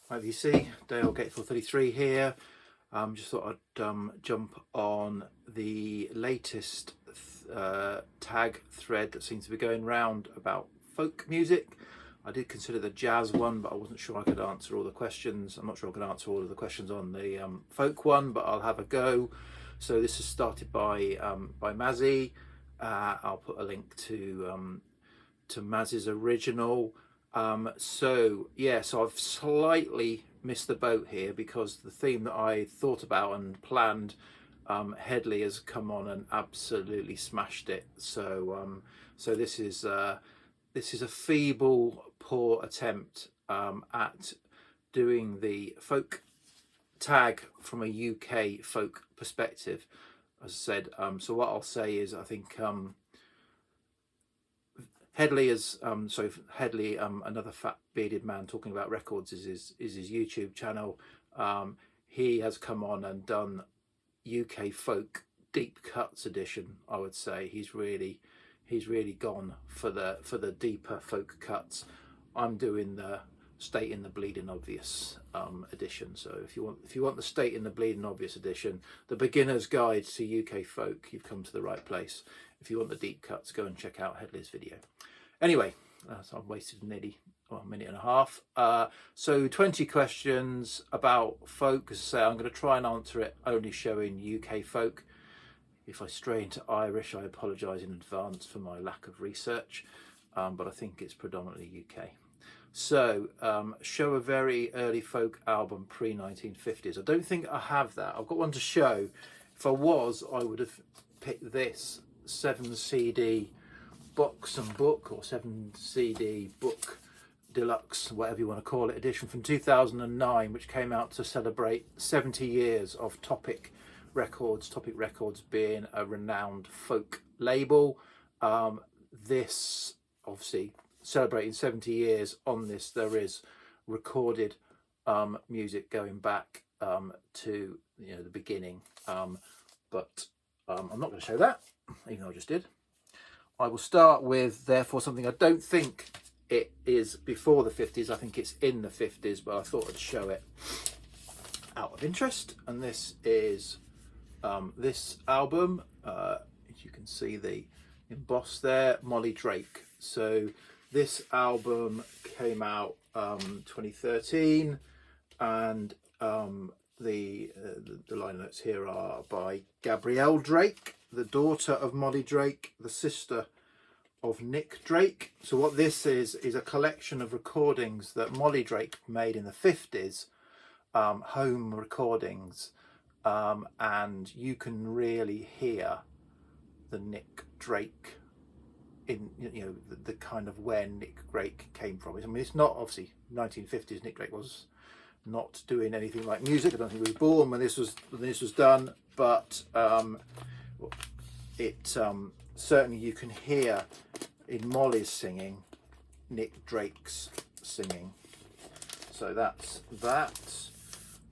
Right, you see, Dale Gateful 33 here. Just thought I'd jump on the latest tag thread that seems to be going round about folk music. I did consider the jazz one, but I wasn't sure I could answer all the questions. I'm not sure I could answer all of the questions on the folk one, but I'll have a go. So this is started by Mazzy. I'll put a link to Mazzy's original. So I've slightly missed the boat here because the theme that I thought about and planned, Headley has come on and absolutely smashed it. So this is a feeble, poor attempt at doing the folk tag from a UK folk perspective, as I said. So what I'll say is, I think Headley is Headley, another fat bearded man talking about records, is his YouTube channel. He has come on and done UK folk deep cuts edition. I would say he's really gone for the deeper folk cuts. I'm doing the stating the bleeding obvious edition. So if you want the stating the bleeding obvious edition, the beginner's guide to UK folk, you've come to the right place. If you want the deep cuts, go and check out Headley's video. Anyway, so I've wasted nearly a minute and a half. So 20 questions about folk. As I say, I'm going to try and answer it only showing UK folk. If I stray into Irish, I apologise in advance for my lack of research, but I think it's predominantly UK. So, show a very early folk album pre-1950s. I don't think I have that. I've got one to show. If I was, I would have picked this 7 CD box and book, or 7 CD book deluxe, whatever you want to call it, edition from 2009, which came out to celebrate 70 years of Topic Records. Topic Records being a renowned folk label. This obviously celebrating 70 years. On this there is recorded music going back to the beginning, but I'm not going to show that, even though I just did. I will start with, therefore, something I don't think it is before the 50s. I think it's in the 50s, but I thought I'd show it out of interest. And this is this album. As you can see the emboss there, Molly Drake. So this album came out 2013, and the line notes here are by Gabrielle Drake, the daughter of Molly Drake, the sister of Nick Drake. So what this is a collection of recordings that Molly Drake made in the 50s, home recordings, and you can really hear the Nick Drake in the kind of where Nick Drake came from. I mean, it's not obviously 1950s. Nick Drake was not doing anything like music. I don't think he was born when this was done, but certainly you can hear in Molly's singing Nick Drake's singing. So that's that.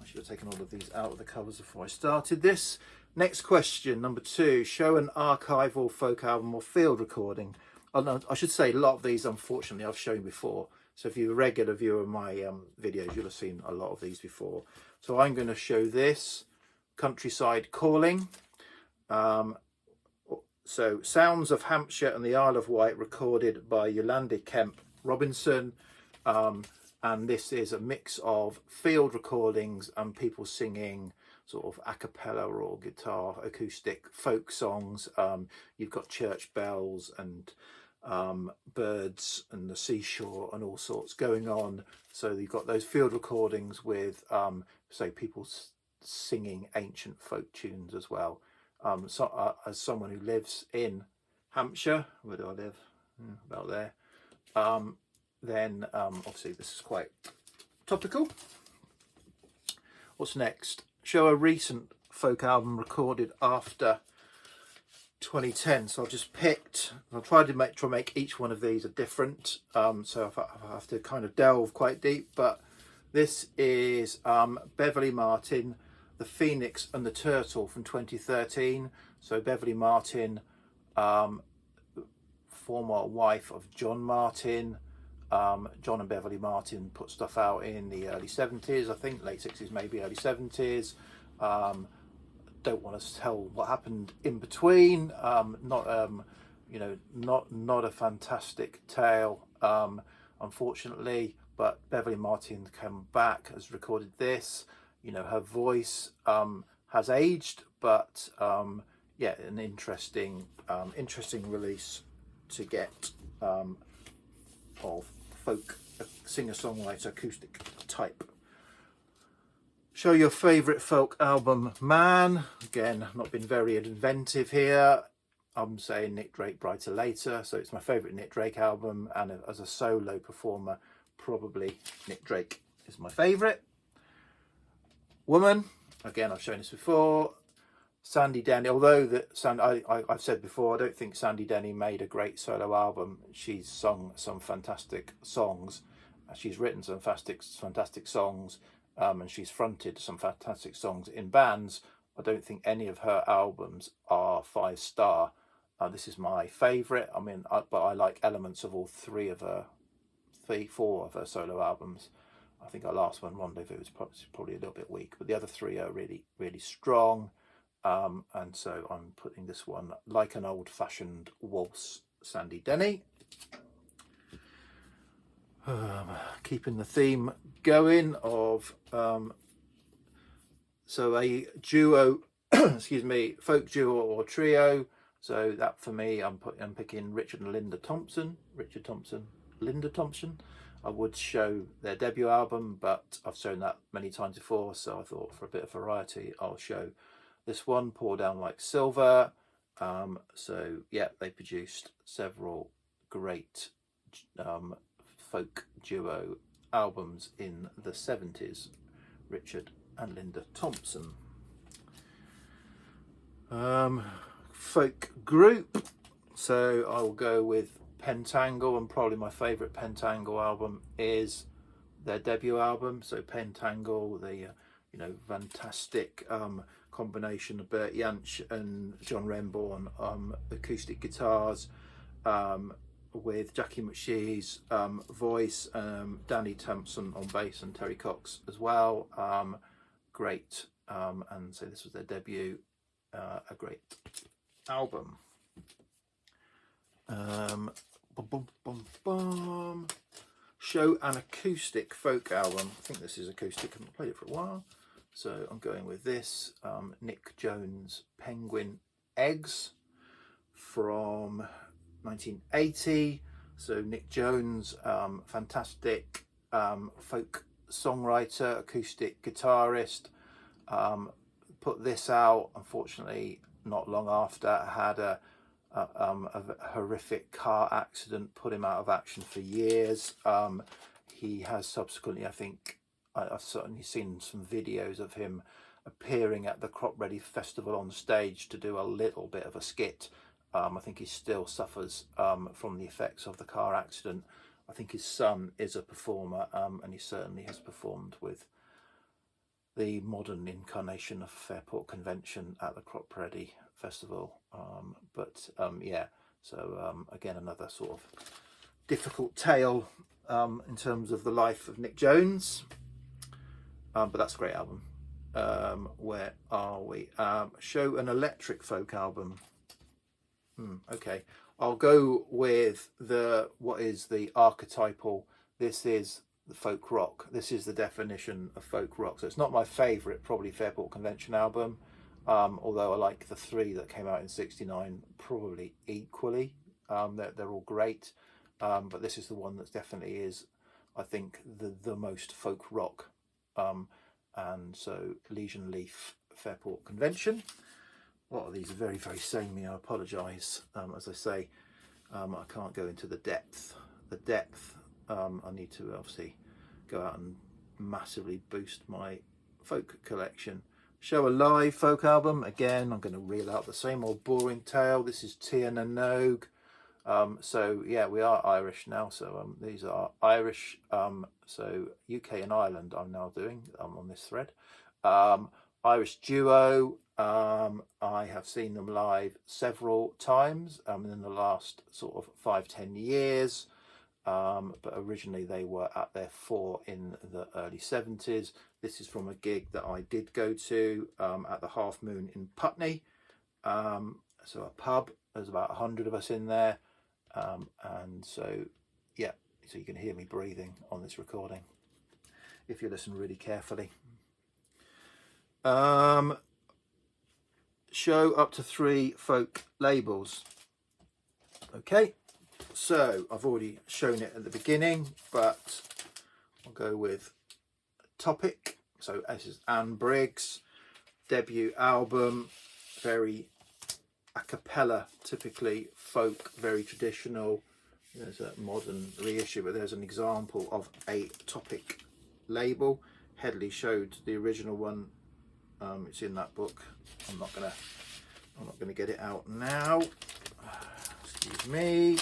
I should have taken all of these out of the covers before I started this. Next question, number 2. Show an archival folk album or field recording. I should say a lot of these, unfortunately, I've shown before. So if you're a regular viewer of my videos, you'll have seen a lot of these before. So I'm going to show this, Countryside Calling. So Sounds of Hampshire and the Isle of Wight, recorded by Yolande Kemp Robinson. And this is a mix of field recordings and people singing sort of a cappella or guitar acoustic folk songs. You've got church bells and birds and the seashore and all sorts going on. So you've got those field recordings with say people singing ancient folk tunes as well. As someone who lives in Hampshire, where do I live? About there. Then obviously this is quite topical. What's next? Show a recent folk album recorded after 2010. So I've just picked, I'll try to make each one of these a different, so I have to kind of delve quite deep, but this is Beverly Martin, The Phoenix and the Turtle from 2013. So Beverly Martin, former wife of John Martin, John and Beverly Martin put stuff out in the early 70s, I think, late 60s, maybe early 70s. Don't want to tell what happened in between. You know, not a fantastic tale, unfortunately. But Beverly Martin came back, has recorded this. You know, her voice has aged, but yeah, an interesting release to get of folk singer-songwriter acoustic type. Show your favourite folk album, man. Again, not been very inventive here. I'm saying Nick Drake, Brighter Later. So it's my favourite Nick Drake album, and as a solo performer, probably Nick Drake is my favourite. Woman, again, I've shown this before. Sandy Denny, although I've said before, I don't think Sandy Denny made a great solo album. She's sung some fantastic songs. She's written some fantastic songs, and she's fronted some fantastic songs in bands. I don't think any of her albums are 5-star. This is my favourite. I mean, but I like elements of all four of her solo albums. I think our last one, Rendezvous, is probably a little bit weak, but the other three are really, really strong. And so I'm putting this one, Like an Old-Fashioned Waltz, Sandy Denny. Keeping the theme going of so a duo, excuse me, folk duo or trio. So that for me, I'm picking Richard and Linda Thompson. Richard Thompson, Linda Thompson. I would show their debut album, but I've shown that many times before, so I thought for a bit of variety, I'll show this one, Pour Down Like Silver. So yeah, they produced several great folk duo albums in the 70s, Richard and Linda Thompson. Folk group, so I'll go with Pentangle, and probably my favourite Pentangle album is their debut album. So Pentangle, the you know, fantastic combination of Bert Jansch and John Renbourn acoustic guitars, with Jackie McShee's voice, Danny Thompson on bass, and Terry Cox as well. Great, and so this was their debut, a great album. Show an acoustic folk album. I think this is acoustic, I haven't played it for a while. So I'm going with this, Nick Jones, Penguin Eggs from 1980. So Nick Jones, fantastic folk songwriter, acoustic guitarist, put this out, unfortunately, not long after, had a horrific car accident, put him out of action for years. He has subsequently, I think, I've certainly seen some videos of him appearing at the Crop Ready Festival on stage to do a little bit of a skit. I think he still suffers from the effects of the car accident. I think his son is a performer, and he certainly has performed with the modern incarnation of Fairport Convention at the Crop Ready Festival. Yeah, so again, another sort of difficult tale in terms of the life of Nick Jones. But that's a great album. Where are we? Show an electric folk album. Okay, I'll go with what is the archetypal. This is the folk rock. This is the definition of folk rock. So it's not my favourite, probably Fairport Convention album, although I like the three that came out in '69 probably equally. They're all great, but this is the one that definitely is, I think, the most folk rock. And so Legion Leaf, Fairport Convention. A lot of these are very, very samey. I apologise. As I say, I can't go into the depth. I need to obviously go out and massively boost my folk collection. Show a live folk album. Again, I'm going to reel out the same old boring tale. This is Tia na Nog. So yeah, we are Irish now. So these are Irish. So UK and Ireland I'm now doing on this thread. Irish duo. I have seen them live several times in the last sort of 5-10 years. but originally they were at their fore in the early 70s. This is from a gig that I did go to at the Half Moon in Putney. So a pub, there's about 100 of us in there. And so, yeah, so you can hear me breathing on this recording if you listen really carefully. Show up to 3 folk labels. Okay, so I've already shown it at the beginning, but I'll go with topic. So this is Anne Briggs' debut album, very a cappella, typically folk, very traditional. There's a modern reissue, but there's an example of a topic label. Headley showed the original one. It's in that book. I'm not gonna get it out now. Excuse me.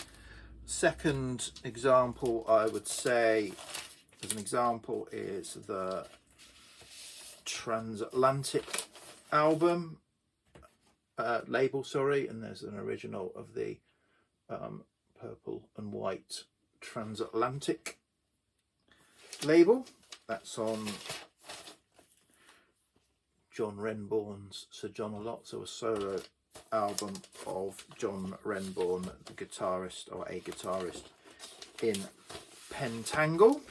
Second example, I would say, as an example, is the Transatlantic album label, sorry, and there's an original of the purple and white Transatlantic label. That's on John Renbourn's Sir John a Lot, so a solo album of John Renbourn, the guitarist, or a guitarist in Pentangle.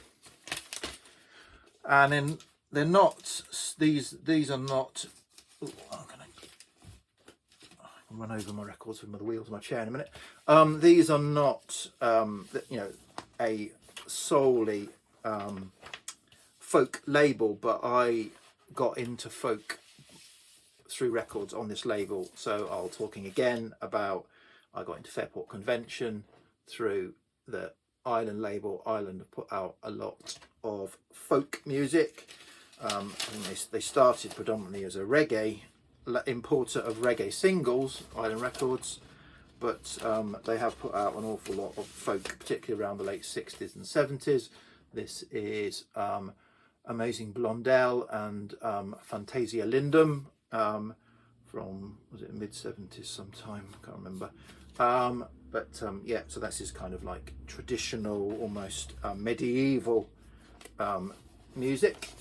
And then they're not, these are not, ooh, I'm gonna run over my records with the wheels of my chair in a minute. These are not, you know, a solely folk label, but I got into folk through records on this label. So I'll talking again about, I got into Fairport Convention through the Island label. Island have put out a lot of folk music. And they started predominantly as a reggae importer of reggae singles, Island Records, but they have put out an awful lot of folk, particularly around the late 60s and 70s. This is Amazing Blondell and Fantasia Lindum from, was it mid 70s sometime, I can't remember. Yeah, so that's his kind of like traditional, almost medieval music.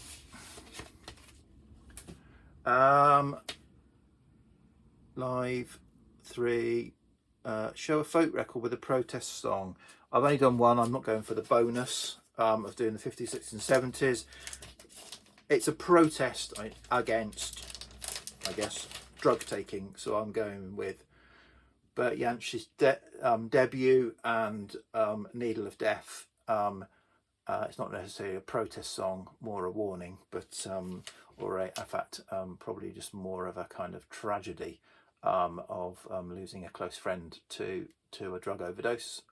Live 3, show a folk record with a protest song. I've only done one. I'm not going for the bonus of doing the 50s, 60s and 70s. It's a protest against, I guess, drug taking, so I'm going with Bert Jansch's debut and Needle of Death. It's not necessarily a protest song, more a warning, but or in fact probably just more of a kind of tragedy of losing a close friend to a drug overdose.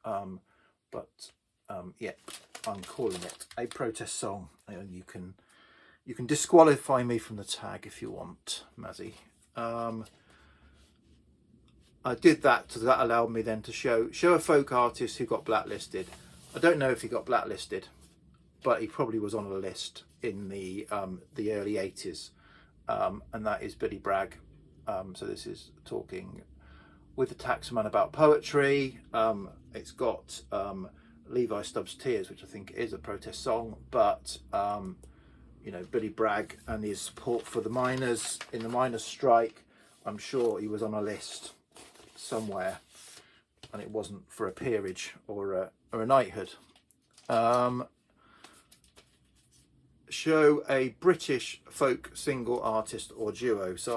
Yeah, I'm calling it a protest song. You can disqualify me from the tag if you want, Mazzy. I did that, so that allowed me then to show a folk artist who got blacklisted. I don't know if he got blacklisted, but he probably was on a list in the early 80s, and that is Billy Bragg. So this is talking with the Taxman about poetry. It's got Levi Stubbs' Tears, which I think is a protest song, but you know, Billy Bragg and his support for the miners in the miners' strike, I'm sure he was on a list somewhere, and it wasn't for a peerage or a knighthood. Show a British folk single artist or duo. So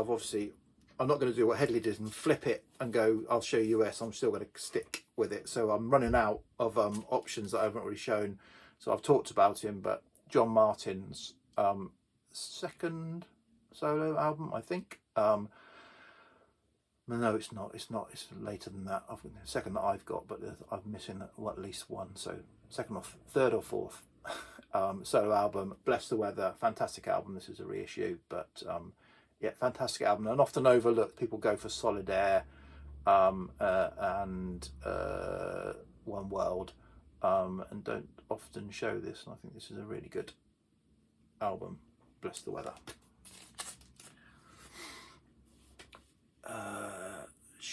I'm not going to do what Headley did and flip it and go, I'll show US. I'm still going to stick with it. So I'm running out of options that I haven't really shown. So I've talked about him, but John Martin's second solo album, I think. No, it's not. It's later than that. The second that I've got, but I'm missing at least one. So second or third or fourth solo album, Bless the Weather. Fantastic album. This is a reissue, but yeah, fantastic album and often overlooked. People go for Solid Air and One World and don't often show this. And I think this is a really good album, Bless the Weather.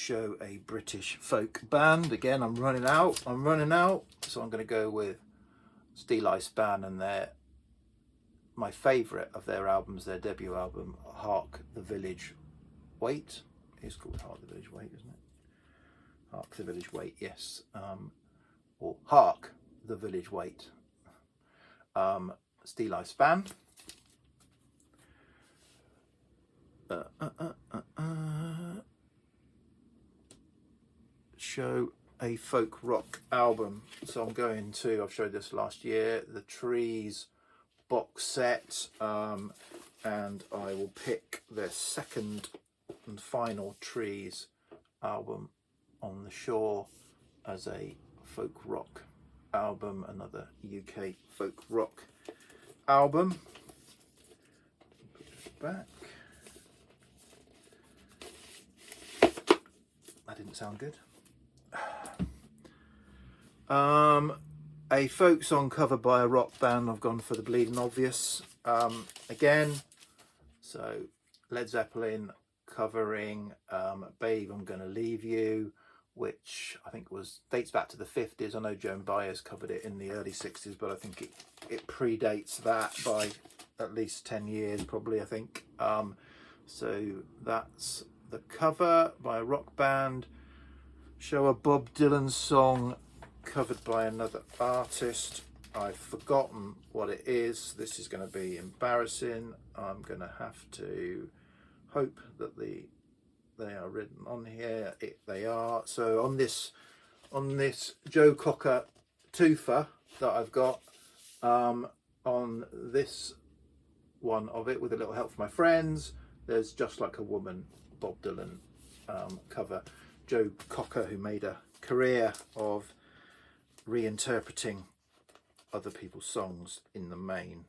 show a British folk band. Again, I'm running out, so I'm going to go with Steel Span and my favourite of their albums, their debut album, Hark the Village Wait. It's called Hark the Village Wait, isn't it? Hark the Village Wait, yes. Or Hark the Village Wait. Steel Span. Show a folk rock album. So I'm going to, I've showed this last year, the Trees box set, and I will pick their second and final Trees album, On the Shore, as a folk rock album, another UK folk rock album. Put this back. That didn't sound good. A folk song covered by a rock band. I've gone for the Bleeding Obvious again. So Led Zeppelin covering Babe, I'm Gonna Leave You, which I think dates back to the 50s. I know Joan Baez covered it in the early 60s, but I think it predates that by at least 10 years probably, I think. So that's the cover by a rock band. Show a Bob Dylan song covered by another artist. I've forgotten what it is. This is going to be embarrassing. I'm going to have to hope that they are written on here. They are. So on this Joe Cocker twofer that I've got, on this one of it, with a little help from my friends, there's Just Like a Woman, Bob Dylan cover. Joe Cocker, who made a career of reinterpreting other people's songs in the main.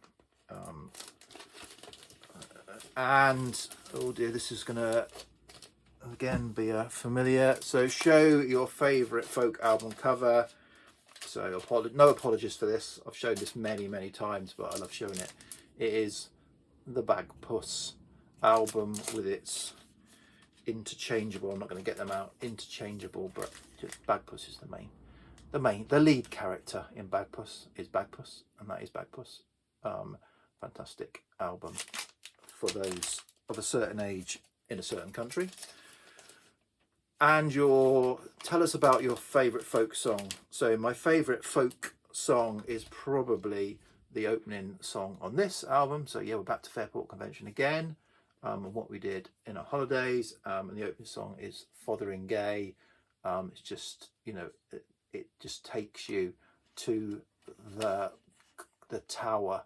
And oh dear, this is gonna again be a familiar. So show your favourite folk album cover. So no apologies for this. I've shown this many times, but I love showing it. It is the Bagpuss album with its interchangeable, I'm not going to get them out, interchangeable, but just Bagpuss is the lead character in Bagpuss is Bagpuss, and that is Bagpuss. Fantastic album for those of a certain age in a certain country. And tell us about your favourite folk song. So my favourite folk song is probably the opening song on this album. So yeah, we're back to Fairport Convention again. And what we did in our holidays, and the opening song is Fotheringay. It's just, it just takes you to the tower.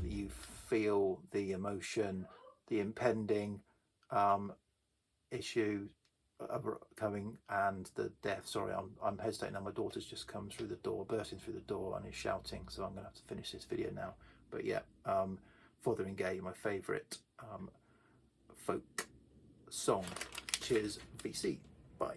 You feel the emotion, the impending issue coming, and the death. Sorry, I'm hesitating now. My daughter's just come through the door, bursting through the door, and is shouting. So I'm going to have to finish this video now. But yeah, Fotheringay, my favourite folk song. Cheers, VC. Bye.